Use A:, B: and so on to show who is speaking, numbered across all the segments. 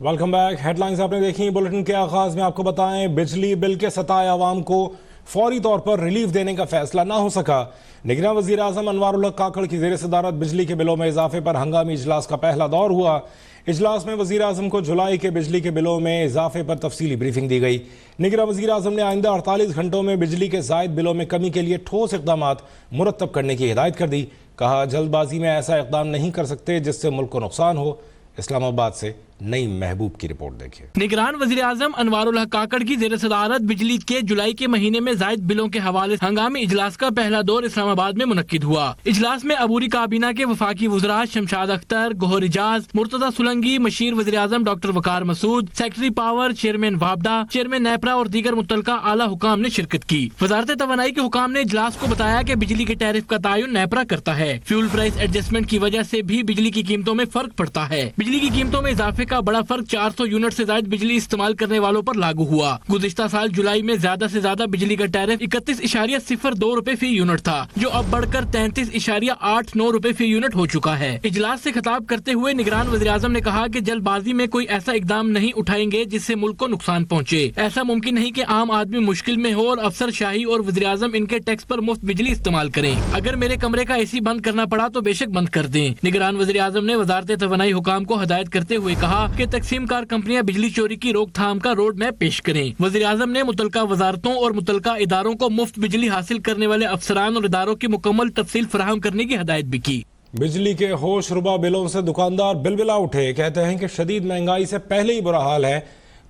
A: Welcome back. Headlines आपने देखी। Bulletin के आगाज में आपको बताएं, बिजली बिल के सताए आवाम को फौरी तौर पर रिलीफ देने का फैसला ना हो सका। निगरान वजीर आजम अनवारुल हक काकड़ की जेर सदारत बिजली के बिलों में इजाफे पर हंगामी इजलास का पहला दौर हुआ। इजलास में वजीर आजम को जुलाई के बिजली के बिलों में इजाफे पर तफसीली ब्रीफिंग दी गई। निगरान वजीर आजम ने आइंदा 48 घंटों में बिजली के जायद बिलों में कमी के लिए ठोस इकदामात मुरतब करने की हिदायत कर दी। कहा, जल्दबाजी में ऐसा इकदाम नहीं कर सकते जिससे मुल्क को नुकसान हो। इस्लामाबाद से नई महबूब की रिपोर्ट देखिए।
B: निगरान वजीर आजम अनवारुल हक काकड़ की जेर सदारत बिजली के जुलाई के महीने में जायद बिलों के हवाले हंगामी इजलास का पहला दौर इस्लामाबाद में मुनक्किद हुआ। इजलास में अबूरी काबीना के वफाकी वज़रा शमशाद अख्तर, गोहर इजाज, मुर्तजा सुलंगी, मशीर वजीर आजम doctor Waqar Masood, secretary power, chairman वाबडा, चेयरमैन नेपरा और दीगर मुतल्लिका आला हुकाम ने शिरकत की। वजारत तवानाई के हुकाम ने इजलास को बताया कि बिजली के टैरिफ का तयन नेपरा करता है। फ्यूल प्राइस एडजस्टमेंट की वजह से भी बिजली की कीमतों में फर्क पड़ता है। बिजली की कीमतों में इजाफे का बड़ा फर्क 400 यूनिट से ज्यादा बिजली इस्तेमाल करने वालों पर लागू हुआ। गुज़िश्ता साल जुलाई में ज्यादा से ज्यादा बिजली का टैरिफ 31.02 रुपए फी यूनिट था, जो अब बढ़कर 33.89 रुपए फी यूनिट हो चुका है। इजलास से खिताब करते हुए निगरान वज़ीर आज़म ने कहा कि जल्दबाजी में कोई ऐसा इकदाम नहीं उठाएंगे जिससे मुल्क को नुकसान पहुँचे। ऐसा मुमकिन नहीं कि आम आदमी मुश्किल में हो और अफसर शाही और वज़ीर आज़म इनके टैक्स पर मुफ्त बिजली इस्तेमाल करें। अगर मेरे कमरे का एसी बंद करना पड़ा तो बेशक बंद कर दें। निगरान वज़ीर आज़म ने वजारत तवानाई हुकाम को हदायत करते हुए कहा कि तकसीम कार कंपनियां बिजली चोरी की रोकथाम का रोड मैप पेश करें। वज़ीर आज़म ने मुतल्लिका वजारतों और मुतल्लिका इदारों को मुफ्त बिजली हासिल करने वाले अफसरान और इदारों की मुकम्मल तफसील फराहम करने की हदायत भी की।
A: बिजली के होश रुबा बिलों से दुकानदार बिलबिला उठे। कहते हैं कि शदीद महंगाई से पहले ही बुरा हाल है।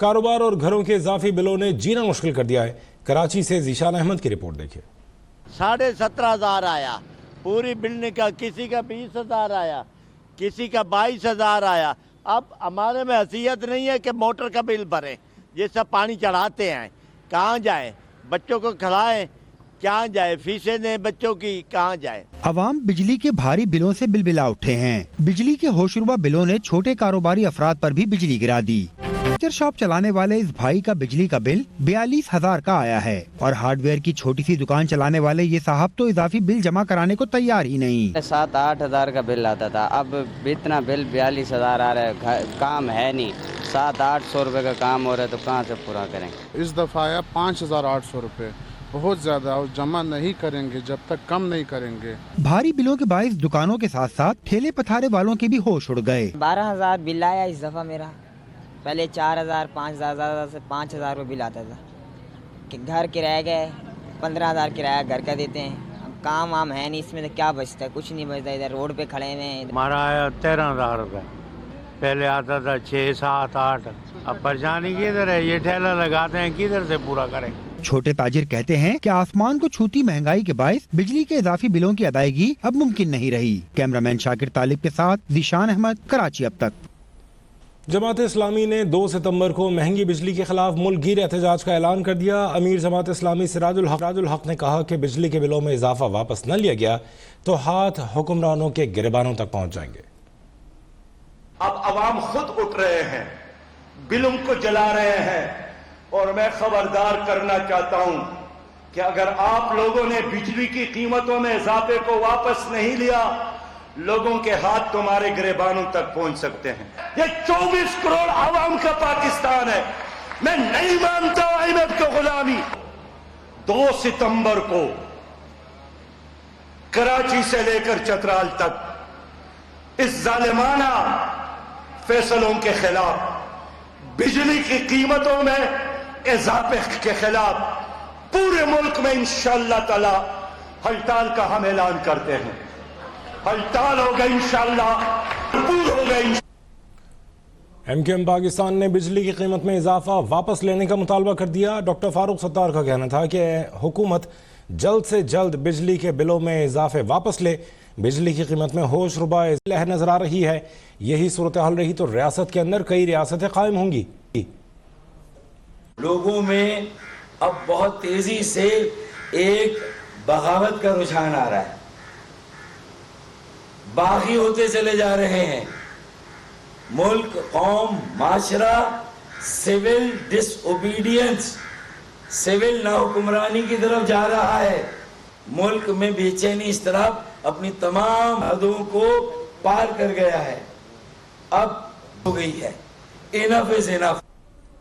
A: कारोबार और घरों के इजाफी बिलों ने जीना मुश्किल कर दिया है। कराची से ज़ीशान अहमद की रिपोर्ट देखिए।
C: 17,500 आया पूरी बिल्डिंग का, किसी का 20,000 आया, किसी का 22,000 आया। अब हमारे में हैसियत नहीं है कि मोटर का बिल भरें। ये सब पानी चढ़ाते हैं, कहाँ जाए? बच्चों को खिलाएं, क्या जाए? फीसें दें बच्चों की, कहाँ जाए?
D: अवाम बिजली के भारी बिलों से बिलबिला उठे हैं। बिजली के होशरुबा बिलों ने छोटे कारोबारी अफराद पर भी बिजली गिरा दी। फर्नीचर शॉप चलाने वाले इस भाई का बिजली का बिल 42,000 का आया है और हार्डवेयर की छोटी सी दुकान चलाने वाले ये साहब तो इजाफी बिल जमा कराने को तैयार ही नहीं।
E: 7-8 हज़ार का बिल आता था, अब इतना बिल 42,000 आ रहा है। काम है नहीं, 700-800 रुपए का काम हो रहा है तो कहाँ से पूरा करें?
F: इस दफा आया 5,800 रुपए, बहुत ज्यादा, और जमा नहीं करेंगे जब तक कम नहीं करेंगे।
D: भारी बिलों के बाइस दुकानों के साथ साथ ठेले पथारे वालों के भी होश उड़ गए।
G: 12,000 बिल आया इस दफा मेरा। पहले 4,000, 5,000, ज़्यादा से 5,000 रुपये बिल आता था। कि घर किराया गए 15,000 किराया घर का देते हैं। अब काम वाम है नहीं, इसमें तो क्या बचता है? कुछ नहीं बचता। इधर रोड पे खड़े हुए हैं।
H: हमारा आया 13,000 रुपये, पहले आता था 6, 7, 8। अब परेशानी किधर है? ये ठेला लगाते हैं, किधर से पूरा करें?
D: छोटे ताजिर कहते हैं कि आसमान को छूती महंगाई के बायस बिजली के इजाफी बिलों की अदायगी अब मुमकिन नहीं रही। कैमरामैन शाकिर तालिब के साथ ज़ीशान अहमद, कराची। अब तक
A: जमात इस्लामी ने 2 सितंबर को महंगी बिजली के खिलाफ मुल्क गिर एहतजाज का ऐलान कर दिया। अमीर जमात इस्लामी सिराजुल हक ने कहा कि बिजली के बिलों में इजाफा वापस न लिया गया तो हाथ हुक्मरानों के गिरबानों तक पहुंच जाएंगे।
I: अब अवाम खुद उठ रहे हैं, बिलों को जला रहे हैं, और मैं खबरदार करना चाहता हूं कि अगर आप लोगों ने बिजली की कीमतों में इजाफे को वापस नहीं लिया, लोगों के हाथ तुम्हारे गिरबानों तक पहुंच सकते हैं। ये 24 करोड़ आवाम का पाकिस्तान है। मैं नहीं मानता IMF की गुलामी। 2 सितंबर को कराची से लेकर चतराल तक इस जालिमाना फैसलों के खिलाफ, बिजली की कीमतों में इजाफे के खिलाफ पूरे मुल्क में इंशाअल्लाह ताला हड़ताल का हम ऐलान करते हैं। हड़ताल होगा इंशाअल्लाह, पूर्ण होगा।
A: MQM पाकिस्तान ने बिजली की कीमत में इजाफा वापस लेने का मुतालबा कर दिया। डॉक्टर फारूक सत्तार का कहना था कि हुकूमत जल्द से जल्द बिजली के बिलों में इजाफे वापस ले। बिजली की कीमत में होश रुबा लहर नजर आ रही है। यही सूरत हाल रही तो रियासत के अंदर कई रियासतें कायम होंगी।
J: लोगों में अब बहुत तेजी से एक बगावत का रुझान आ रहा है, बागी होते चले जा रहे हैं। मुल्क, कौम, माशरा सिविल डिसओबीडियंस, सिविल नाहुक्मरानी की तरफ जा रहा है। मुल्क में बेचैनी इस तरफ अपनी तमाम हदों को पार कर गया है। अब हो गई है। Enough is enough.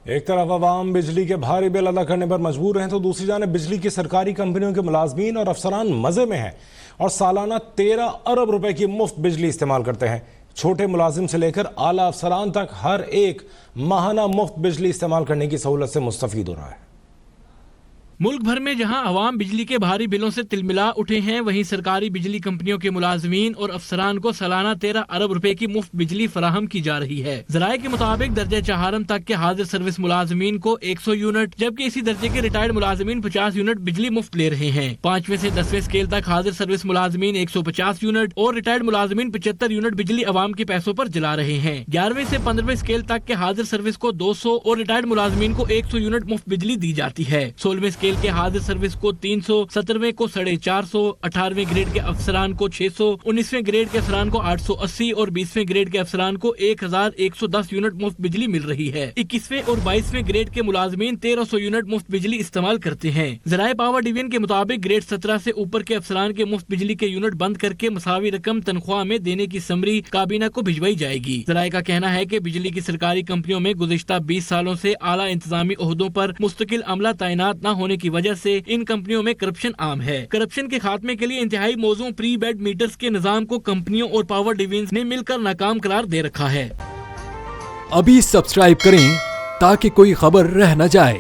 A: एक तरफ अवाम बिजली के भारी बिल अदा करने पर मजबूर हैं तो दूसरी जानिब बिजली की सरकारी कंपनियों के मुलाजमीन और अफसरान मजे में हैं और सालाना 13 अरब रुपए की मुफ्त बिजली इस्तेमाल करते हैं। छोटे मुलाजिम से लेकर आला अफसरान तक हर एक माहाना मुफ्त बिजली इस्तेमाल करने की सहूलत से मुस्तफीद हो रहा है।
B: मुल्क भर में जहां अवाम बिजली के भारी बिलों से तिलमिला उठे हैं, वहीं सरकारी बिजली कंपनियों के मुलाजमीन और अफसरान को सालाना 13 अरब रुपए की मुफ्त बिजली फराहम की जा रही है। जराये के मुताबिक दर्जे चहारम तक के हाजिर सर्विस मुलाजमीन को 100 यूनिट, जबकि इसी दर्जे के रिटायर्ड मुलाजमीन 50 यूनिट बिजली मुफ्त ले रहे हैं। 5वें से 10वें स्केल तक हाजिर सर्विस मुलाजमीन 150 यूनिट और रिटायर्ड मुलाजमीन 75 यूनिट बिजली अवाम के पैसों पर जला रहे हैं। 11वें से 15वें स्केल तक के हाजिर सर्विस को 200 और रिटायर्ड मुलाजमीन को 100 यूनिट मुफ्त बिजली दी जाती है। 16वें स्केल के हाजिर सर्विस को 300, 17वें को 450, 18वें ग्रेड के अफसरान को 600, 19वें ग्रेड के अफसरान को 880 और 20वें ग्रेड के अफसरान को 1110 यूनिट मुफ्त बिजली मिल रही है। 21वें और 22वें ग्रेड के मुलाजमीन 1300 यूनिट मुफ्त बिजली इस्तेमाल करते हैं। जराये पावर डिवीजन के मुताबिक ग्रेड 17 से ऊपर के अफसरान के मुफ्त बिजली के यूनिट बंद करके मसावी रकम तनख्वाह में देने की समरी काबीना को भिजवाई जाएगी। जराये का कहना है कि बिजली की सरकारी कंपनियों में गुज़िश्ता 20 सालों से आला इंतजामी ओहदों पर मुस्तकिल अमला तैनात न होने की वजह से इन कंपनियों में करप्शन आम है। करप्शन के खात्मे के लिए इंतहाई मौजूद प्री बेड मीटर्स के निजाम को कंपनियों और पावर डिवीजन ने मिलकर नाकाम करार दे रखा है।
K: अभी सब्सक्राइब करें ताकि कोई खबर रह न जाए।